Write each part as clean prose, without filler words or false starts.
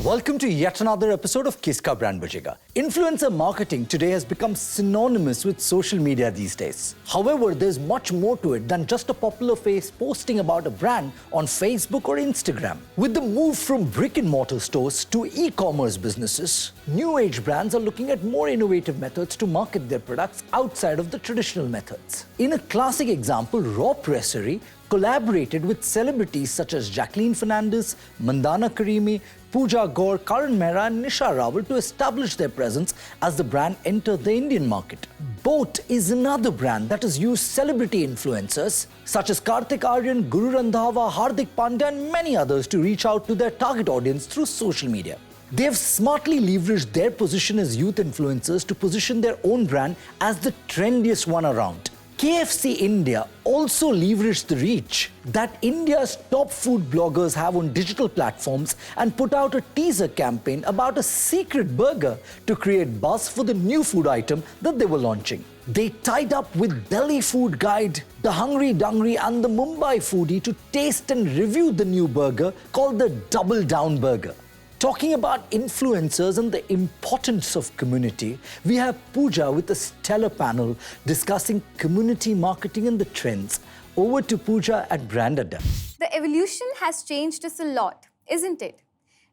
Welcome to yet another episode of Kiska brand Bajega. Influencer marketing today has become synonymous with social media these days. However, there's much more to it than just a popular face posting about a brand on Facebook or Instagram. With the move from brick-and-mortar stores to e-commerce businesses, new age brands are looking at more innovative methods to market their products outside of the traditional methods. In a classic example, Raw Pressery collaborated with celebrities such as Jacqueline Fernandez, Mandana Karimi, Pooja Gaur, Karan Mehra and Nisha Rawal to establish their presence as the brand entered the Indian market. Boat is another brand that has used celebrity influencers such as Kartik Aaryan, Guru Randhawa, Hardik Pandya and many others to reach out to their target audience through social media. They have smartly leveraged their position as youth influencers to position their own brand as the trendiest one around. KFC India also leveraged the reach that India's top food bloggers have on digital platforms and put out a teaser campaign about a secret burger to create buzz for the new food item that they were launching. They tied up with Delhi Food Guide, The Hungry Dungry and the Mumbai Foodie to taste and review the new burger called the Double Down Burger. Talking about influencers and the importance of community, we have Pooja with a stellar panel discussing community marketing and the trends. Over to Pooja at BrandAdda. The evolution has changed us a lot, isn't it?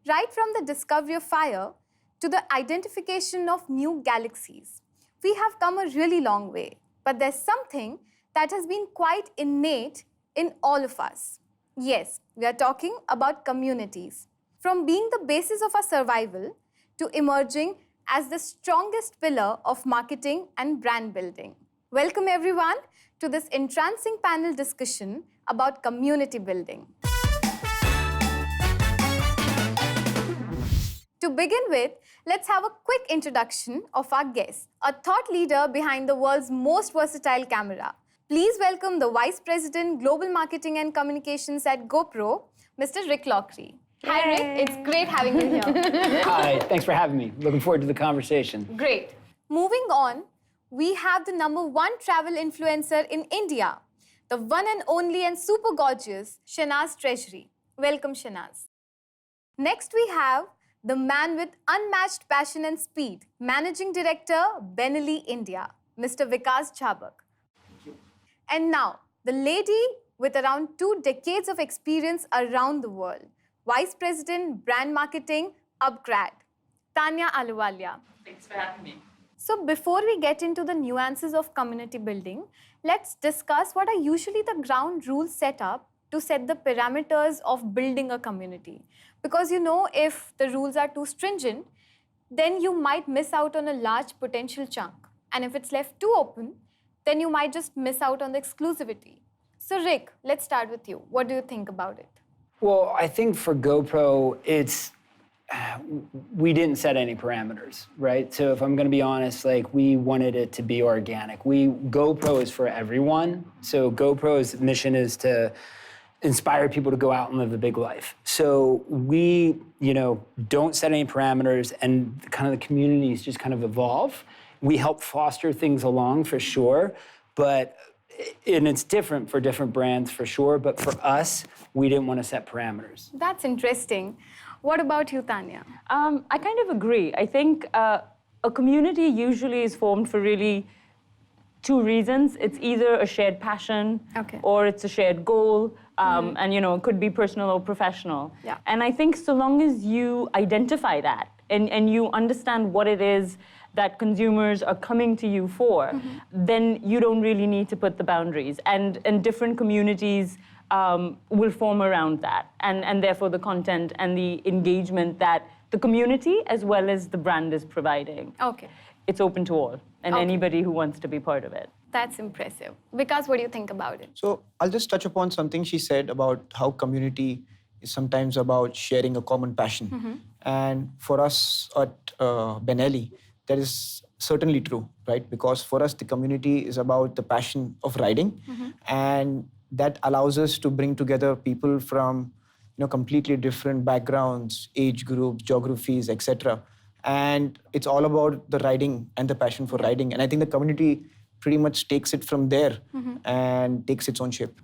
Right from the discovery of fire to the identification of new galaxies. We have come a really long way, but there's something that has been quite innate in all of us. Yes, we are talking about communities. From being the basis of our survival to emerging as the strongest pillar of marketing and brand building. Welcome everyone to this entrancing panel discussion about community building. To begin with, let's have a quick introduction of our guest, a thought leader behind the world's most versatile camera. Please welcome the Vice President, Global Marketing and Communications at GoPro, Mr. Rick Loughery. Hi, Rick. It's great having you here. Hi, thanks for having me. Looking forward to the conversation. Great. Moving on, we have the #1 travel influencer in India, the one and only and super gorgeous Shenaz Treasury. Welcome, Shenaz. Next, we have the man with unmatched passion and speed, Managing Director, Benelli, India, Mr. Vikas Jhabakh. And now, the lady with around 2 decades of experience around the world, Vice President, Brand Marketing, upGrad, Tanya Ahluwalia. Thanks for having me. So before we get into the nuances of community building, let's discuss what are usually the ground rules set up to set the parameters of building a community. Because you know, if the rules are too stringent, then you might miss out on a large potential chunk. And if it's left too open, then you might just miss out on the exclusivity. So Rick, let's start with you. What do you think about it? Well, I think for GoPro, we didn't set any parameters, right? So if I'm going to be honest, we wanted it to be organic. GoPro is for everyone. So GoPro's mission is to inspire people to go out and live the big life. So we, don't set any parameters and kind of the communities just kind of evolve. We help foster things along for sure, and it's different for different brands for sure, but for us, we didn't want to set parameters. That's interesting. What about you, Tanya? I kind of agree. I think a community usually is formed for really 2 reasons. It's either a shared passion or it's a shared goal, and it could be personal or professional. Yeah. And I think so long as you identify that and you understand what it is that consumers are coming to you for, then you don't really need to put the boundaries. And different communities will form around that. And therefore the content and the engagement that the community as well as the brand is providing. Okay. It's open to all and anybody who wants to be part of it. That's impressive. Vikas, what do you think about it? So I'll just touch upon something she said about how community is sometimes about sharing a common passion. And for us at Benelli, that is certainly true, right? Because for us, the community is about the passion of riding. And that allows us to bring together people from completely different backgrounds, age groups, geographies, etc. And it's all about the riding and the passion for riding. And I think the community pretty much takes it from there and takes its own shape.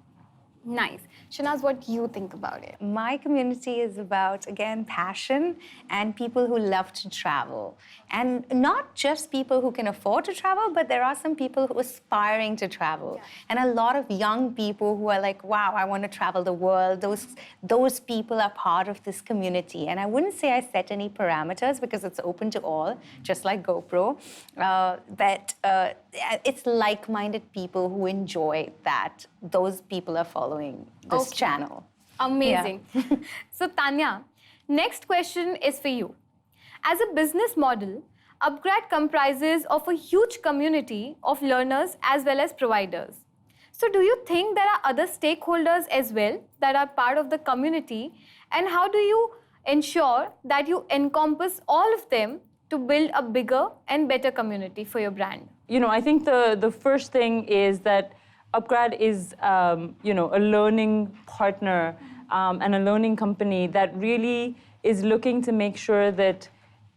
Nice. Shenaz, what do you think about it? My community is about, again, passion and people who love to travel. And not just people who can afford to travel, but there are some people who are aspiring to travel. Yeah. And a lot of young people who are like, wow, I want to travel the world. Those people are part of this community. And I wouldn't say I set any parameters because it's open to all, just like GoPro. But it's like-minded people who enjoy that. Those people are following this channel. Amazing. Yeah. So Tanya, next question is for you. As a business model, upGrad comprises of a huge community of learners as well as providers. So do you think there are other stakeholders as well that are part of the community? And how do you ensure that you encompass all of them to build a bigger and better community for your brand? You know, I think the first thing is that upGrad is, you know, a learning partner and a learning company that really is looking to make sure that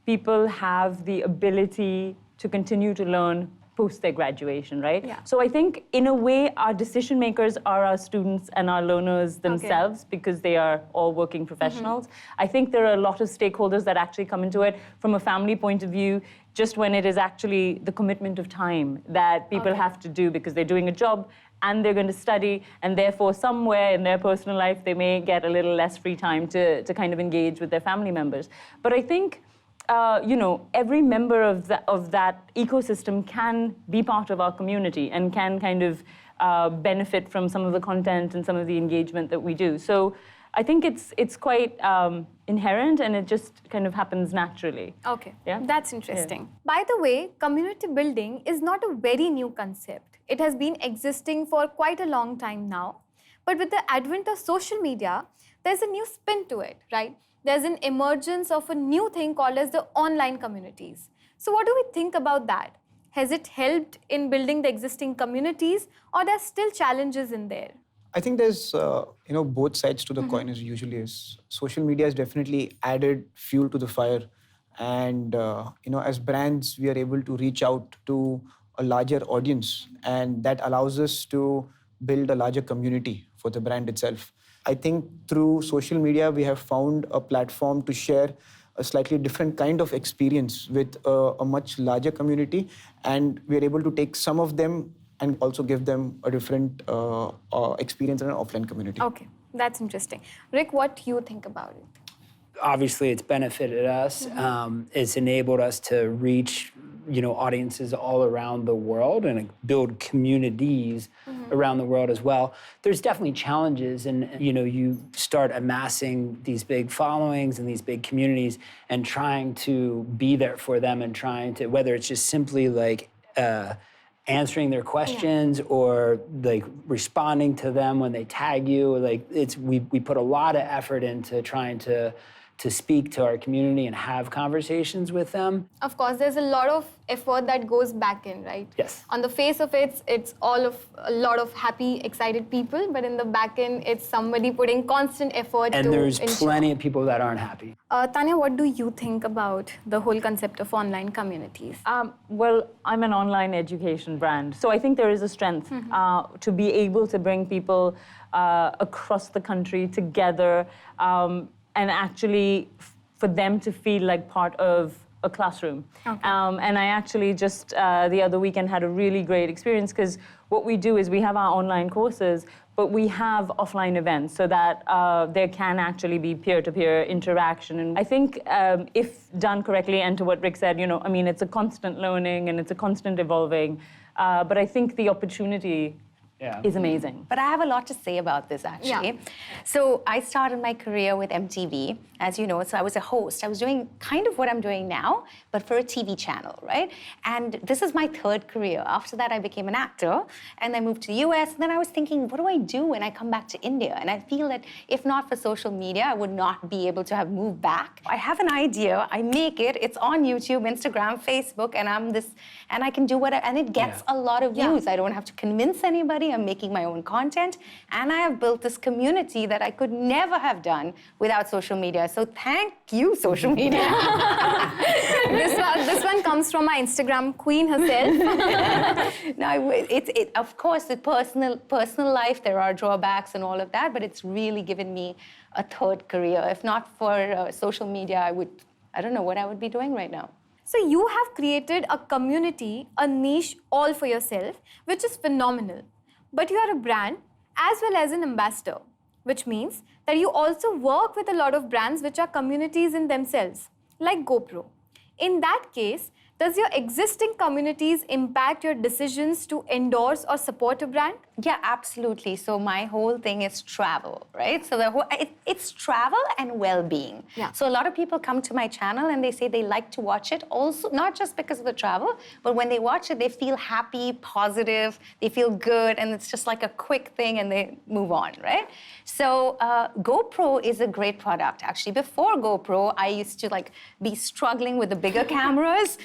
people have the ability to continue to learn post their graduation, right? Yeah. So I think, in a way, our decision makers are our students and our learners themselves because they are all working professionals. I think there are a lot of stakeholders that actually come into it from a family point of view, just when it is actually the commitment of time that people have to do because they're doing a job and they're going to study, and therefore somewhere in their personal life they may get a little less free time to kind of engage with their family members. But I think you know, every member of that ecosystem can be part of our community and can kind of benefit from some of the content and some of the engagement that we do. So I think it's quite inherent, and it just kind of happens naturally. Okay, yeah? That's interesting. Yeah. By the way, community building is not a very new concept. It has been existing for quite a long time now. But with the advent of social media, there's a new spin to it, right? There's an emergence of a new thing called as the online communities. So what do we think about that? Has it helped in building the existing communities, or there's still challenges in there? I think there's, you know, both sides to the coin as usually is. Social media has definitely added fuel to the fire. And, you know, as brands, we are able to reach out to a larger audience. And that allows us to build a larger community for the brand itself. I think through social media, we have found a platform to share a slightly different kind of experience with a much larger community. And we're able to take some of them and also give them a different experience in an offline community. Okay, that's interesting. Rick, what do you think about it? Obviously, it's benefited us. It's enabled us to reach, you know, audiences all around the world and build communities around the world as well. There's definitely challenges, and you know, you start amassing these big followings and these big communities, and trying to be there for them, and trying to, whether it's just simply like answering their questions or like responding to them when they tag you. Like we put a lot of effort into trying to speak to our community and have conversations with them. Of course, there's a lot of effort that goes back in, right? Yes. On the face of it, it's a lot of happy, excited people, but in the back end, it's somebody putting constant effort and there's plenty of people that aren't happy. Tanya, what do you think about the whole concept of online communities? Well, I'm an online education brand, so I think there is a strength to be able to bring people across the country together, and actually for them to feel like part of a classroom. Okay. And I actually just the other weekend had a really great experience, because what we do is we have our online courses, but we have offline events so that there can actually be peer-to-peer interaction. And I think if done correctly, and to what Rick said, you know, I mean, it's a constant learning and it's a constant evolving, but I think the opportunity is amazing. But I have a lot to say about this, actually. Yeah. So I started my career with MTV, as you know. So I was a host. I was doing kind of what I'm doing now, but for a TV channel, right? And this is my third career. After that, I became an actor, and I moved to the US. And then I was thinking, what do I do when I come back to India? And I feel that if not for social media, I would not be able to have moved back. I have an idea. I make it. It's on YouTube, Instagram, Facebook, and I can do whatever. And it gets a lot of views. I don't have to convince anybody. I'm making my own content, and I have built this community that I could never have done without social media. So thank you, social media. This one comes from my Instagram queen herself. No, of course, the personal life, there are drawbacks and all of that, but it's really given me a third career. If not for social media, I don't know what I would be doing right now. So you have created a community, a niche all for yourself, which is phenomenal. But you are a brand as well as an ambassador, which means that you also work with a lot of brands which are communities in themselves, like GoPro. In that case, does your existing communities impact your decisions to endorse or support a brand? Yeah, absolutely. So my whole thing is travel, right? So it's travel and well-being. Yeah. So a lot of people come to my channel and they say they like to watch it also, not just because of the travel, but when they watch it, they feel happy, positive, they feel good, and it's just like a quick thing and they move on, right? So GoPro is a great product, actually. Before GoPro, I used to be struggling with the bigger cameras,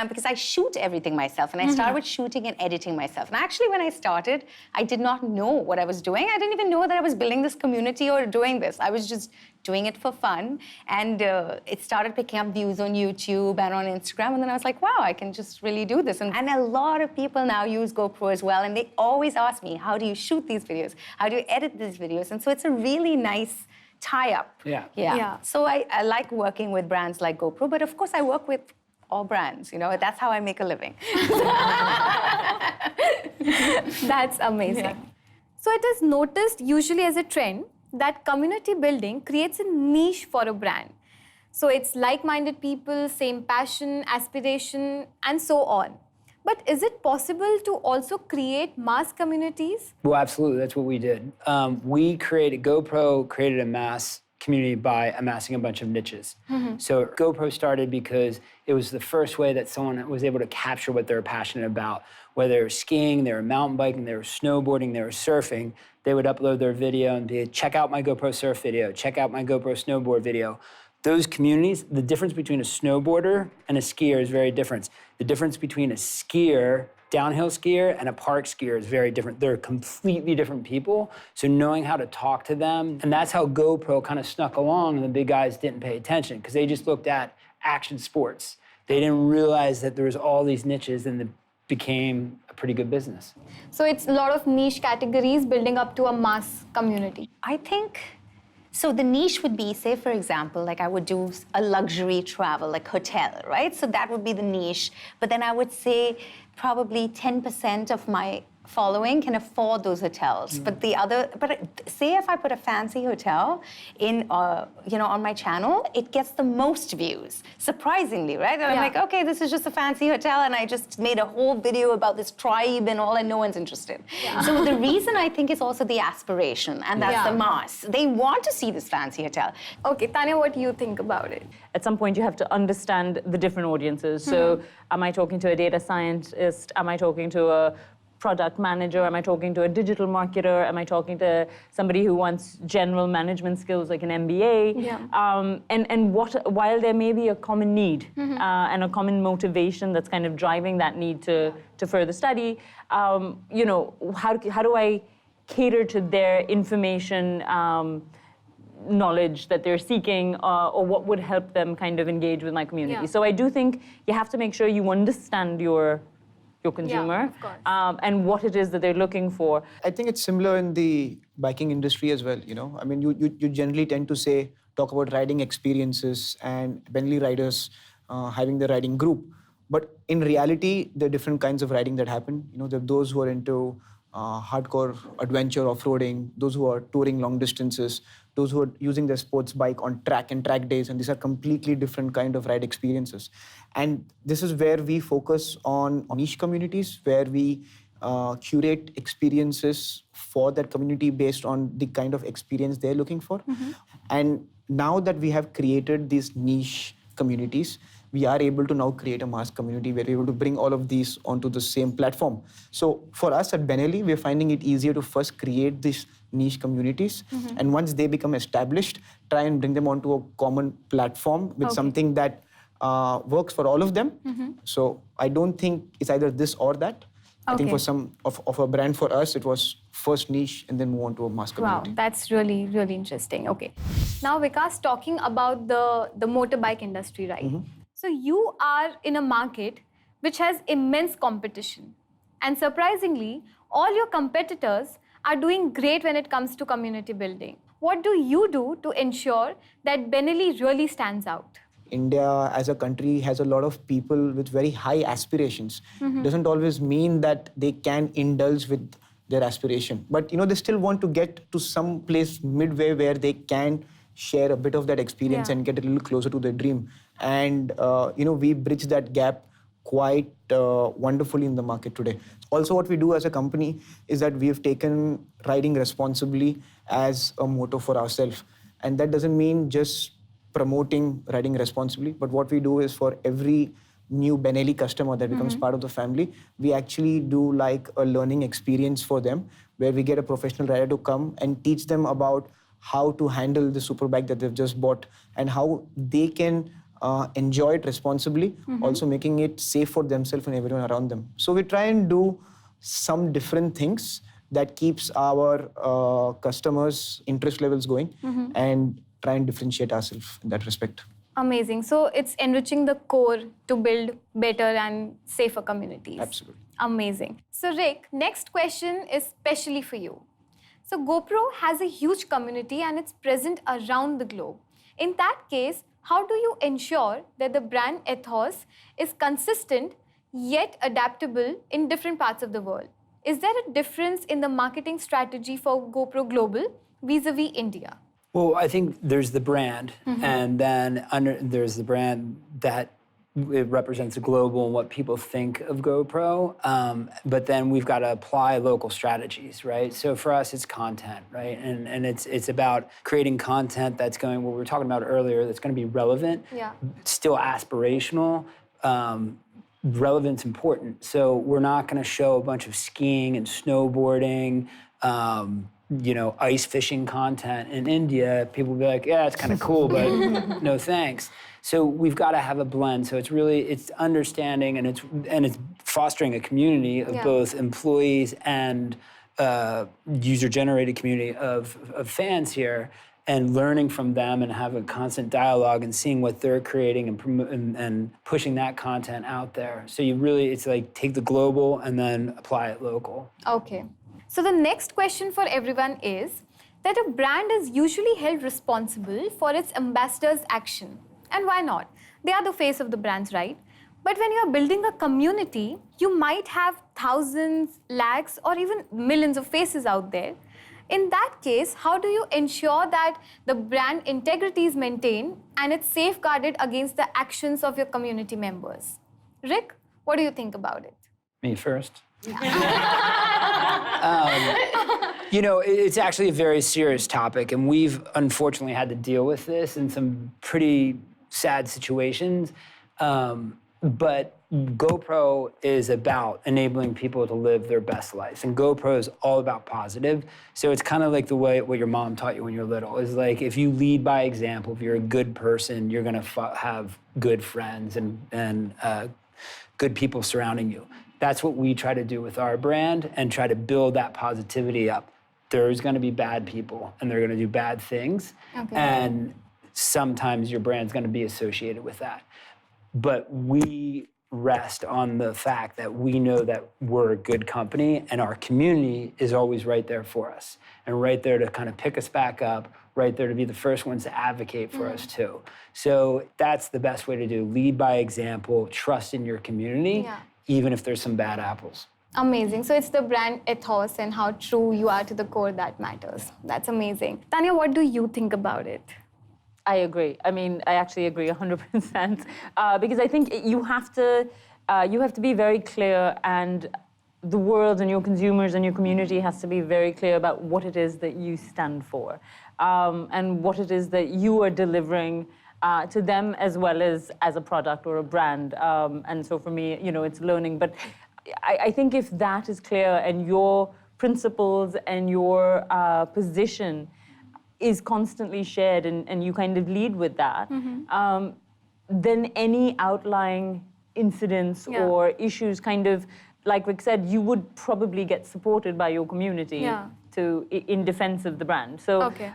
because I shoot everything myself, and I started with shooting and editing myself. And actually, when I started, I did not know what I was doing. I didn't even know that I was building this community or doing this. I was just doing it for fun. And it started picking up views on YouTube and on Instagram. And then I was like, wow, I can just really do this. And a lot of people now use GoPro as well. And they always ask me, how do you shoot these videos? How do you edit these videos? And so it's a really nice tie-up. Yeah. So I like working with brands like GoPro. But of course, I work with all brands, that's how I make a living. That's amazing. Yeah. So it is noticed usually as a trend that community building creates a niche for a brand. So it's like-minded people, same passion, aspiration, and so on. But is it possible to also create mass communities? Well, absolutely. That's what we did. GoPro created a mass community by amassing a bunch of niches. So GoPro started because it was the first way that someone was able to capture what they were passionate about. Whether they were skiing, they were mountain biking, they were snowboarding, they were surfing, they would upload their video and be, check out my GoPro surf video, check out my GoPro snowboard video. Those communities, the difference between a snowboarder and a skier is very different. The difference between a skier, downhill skier, and a park skier is very different. They're completely different people. So knowing how to talk to them, and that's how GoPro kind of snuck along and the big guys didn't pay attention because they just looked at action sports. They didn't realize that there was all these niches and it became a pretty good business. So it's a lot of niche categories building up to a mass community. I think, so the niche would be, say, for example, I would do a luxury travel, like hotel, right? So that would be the niche. But then I would say probably 10% of my following can afford those hotels. But say if I put a fancy hotel in, on my channel, it gets the most views, surprisingly, right? And I'm like, okay, this is just a fancy hotel, and I just made a whole video about this tribe and all, and no one's interested. Yeah. So the reason I think is also the aspiration, and that's the mass. They want to see this fancy hotel. Okay, Tanya, what do you think about it? At some point, you have to understand the different audiences. So am I talking to a data scientist? Am I talking to a product manager? Am I talking to a digital marketer? Am I talking to somebody who wants general management skills like an MBA? Yeah. And while there may be a common need and a common motivation that's kind of driving that need to further study, how do I cater to their information knowledge that they're seeking, or what would help them kind of engage with my community? Yeah. So I do think you have to make sure you understand your consumer, of course. And what it is that they're looking for. I think it's similar in the biking industry as well. I mean, you generally tend to talk about riding experiences and Benelli riders having the riding group. But in reality, there are different kinds of riding that happen. There are those who are into hardcore adventure off-roading, those who are touring long distances, those who are using their sports bike on track and track days, and these are completely different kind of ride experiences. And this is where we focus on niche communities, where we curate experiences for that community based on the kind of experience they're looking for. And now that we have created these niche communities, we are able to now create a mass community where we're able to bring all of these onto the same platform. So for us at Benelli, we're finding it easier to first create these niche communities. And once they become established, try and bring them onto a common platform with something that works for all of them. So I don't think it's either this or that. I think Okay. for some of a brand, for us, it was first niche and then move on to a mass Wow, community. that's really, really interesting. Okay. Now, Vikas, talking about the motorbike industry, right? So you are in a market which has immense competition. And surprisingly, all your competitors are doing great when it comes to community building. What do you do to ensure that Benelli really stands out? India as a country has a lot of people with very high aspirations. Doesn't always mean that they can indulge with their aspiration. But they still want to get to some place midway where they can share a bit of that experience Yeah. and get a little closer to their dream. And we bridge that gap quite wonderfully in the market today. Also, what we do as a company is that we have taken riding responsibly as a motto for ourselves. And that doesn't mean just promoting riding responsibly, but what we do is for every new Benelli customer that becomes part of the family, we actually do like a learning experience for them where we get a professional rider to come and teach them about how to handle the superbike that they've just bought and how they can enjoy it responsibly, also making it safe for themselves and everyone around them. So we try and do some different things that keeps our customers' interest levels going and try and differentiate ourselves in that respect. Amazing. So it's enriching the core to build better and safer communities. Absolutely. Amazing. So Rick, next question is specially for you. So GoPro has a huge community and it's present around the globe. In that case, how do you ensure that the brand ethos is consistent yet adaptable in different parts of the world? Is there a difference in the marketing strategy for GoPro Global vis-a-vis India? Well, I think there's the brand, and then there's the brand that it represents global and what people think of GoPro. But then we've got to apply local strategies, right? So for us, it's content, right? And it's about creating content that's going, what we were talking about earlier, that's going to be relevant, still aspirational. Relevance important. So we're not going to show a bunch of skiing and snowboarding, ice fishing content in India. People will be like, yeah, it's kind of cool, but no thanks. So we've got to have a blend. So it's understanding and it's fostering a community of both employees and user-generated community of fans here, and learning from them and having constant dialogue and seeing what they're creating and pushing that content out there. So it's like take the global and then apply it local. Okay. So the next question for everyone is that a brand is usually held responsible for its ambassadors' action. And why not? They are the face of the brands, right? But when you're building a community, you might have thousands, lakhs, or even millions of faces out there. In that case, how do you ensure that the brand integrity is maintained and it's safeguarded against the actions of your community members? Rick, what do you think about it? Me first. It's actually a very serious topic, and we've unfortunately had to deal with this in some pretty sad situations. But GoPro is about enabling people to live their best life, and GoPro is all about positive. So it's kind of like the way what your mom taught you when you're little is like, if you lead by example, if you're a good person, you're gonna have good friends and good people surrounding you. That's what we try to do with our brand and try to build that positivity up. There's gonna be bad people and they're gonna do bad things. Okay. And sometimes your brand's gonna be associated with that. But we rest on the fact that we know that we're a good company and our community is always right there for us and right there to kind of pick us back up, right there to be the first ones to advocate for us too. So that's the best way to do. Lead by example, trust in your community, even if there's some bad apples. Amazing. So it's the brand ethos and how true you are to the core that matters. That's amazing. Tanya, what do you think about it? I agree. I mean, I actually agree 100% because I think you have to be very clear, and the world and your consumers and your community has to be very clear about what it is that you stand for and what it is that you are delivering to them as well as a product or a brand. And so for me, it's learning. But I think if that is clear and your principles and your position is constantly shared and you kind of lead with that, then any outlying incidents or issues kind of like Rick said, you would probably get supported by your community Yeah. in defense of the brand. So, Okay.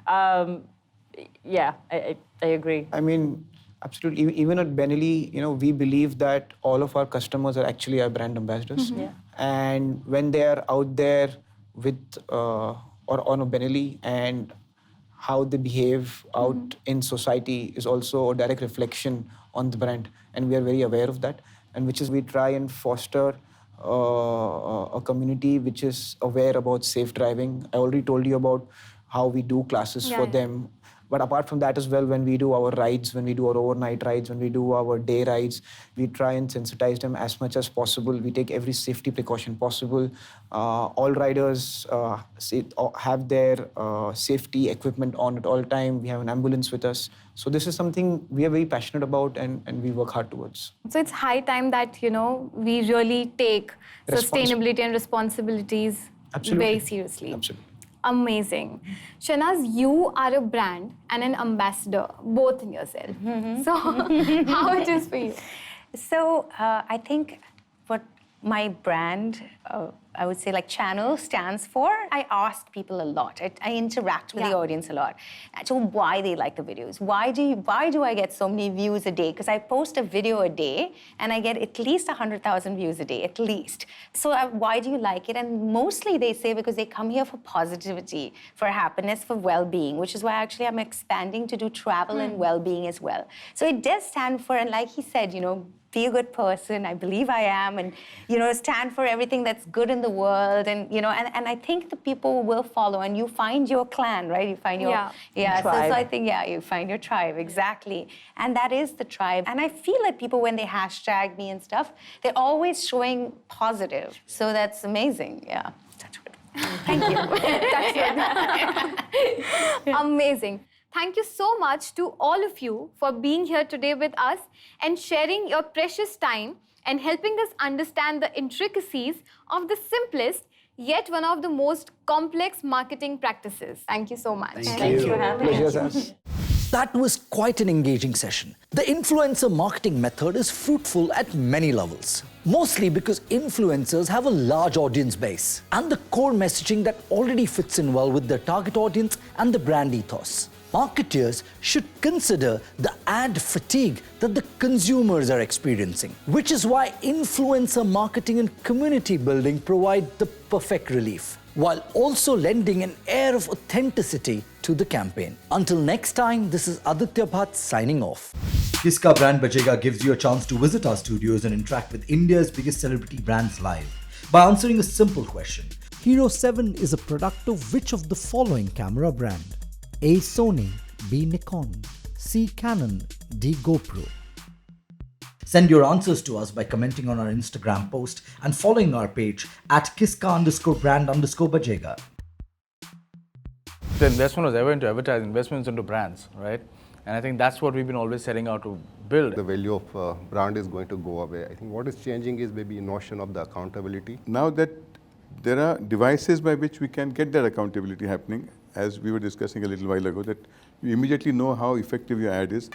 yeah, I agree. I mean, absolutely. Even at Benelli, we believe that all of our customers are actually our brand ambassadors. Yeah. And when they are out there with or on a Benelli, and how they behave out in society is also a direct reflection on the brand, and we are very aware of that. And which is we try and foster a community which is aware about safe driving. I already told you about how we do classes for them. But apart from that as well, when we do our rides, when we do our overnight rides, when we do our day rides, we try and sensitize them as much as possible. We take every safety precaution possible. All riders have their safety equipment on at all time. We have an ambulance with us. So this is something we are very passionate about, and we work hard towards. So it's high time that, we really take sustainability and responsibilities very seriously. Absolutely. Amazing. Shenaz, you are a brand and an ambassador, both in yourself. So how it is for you? So I think what my brand, I would say like channel stands for, I ask people a lot. I interact with the audience a lot. So why they like the videos. Why do I get so many views a day? Because I post a video a day and I get at least 100,000 views a day, at least. So why do you like it? And mostly they say because they come here for positivity, for happiness, for well-being, which is why actually I'm expanding to do travel and well-being as well. So it does stand for, and like he said, be a good person, I believe I am, and stand for everything that's good in the world, and and I think the people will follow, and you find your clan, right? You find your So I think you find your tribe, exactly, and that is the tribe. And I feel like people, when they hashtag me and stuff, they're always showing positive, so that's amazing. Yeah, touch wood. Thank you. Amazing. Thank you so much to all of you for being here today with us and sharing your precious time and helping us understand the intricacies of the simplest yet one of the most complex marketing practices. Thank you so much. Thank you for having us. That was quite an engaging session. The influencer marketing method is fruitful at many levels. Mostly because influencers have a large audience base and the core messaging that already fits in well with their target audience and the brand ethos. Marketers should consider the ad fatigue that the consumers are experiencing, which is why influencer marketing and community building provide the perfect relief, while also lending an air of authenticity to the campaign. Until next time, this is Aditya Bhatt signing off. Kiska Brand Bajega gives you a chance to visit our studios and interact with India's biggest celebrity brands live by answering a simple question. Hero 7 is a product of which of the following camera brand? A. Sony, B. Nikon, C. Canon, D. GoPro. Send your answers to us by commenting on our Instagram post and following our page at Kiska_brand_Bajega. The investment was ever into advertising, investments into brands, right? And I think that's what we've been always setting out to build. The value of brand is going to go away. I think what is changing is maybe notion of the accountability. Now that there are devices by which we can get that accountability happening, as we were discussing a little while ago, that you immediately know how effective your ad is.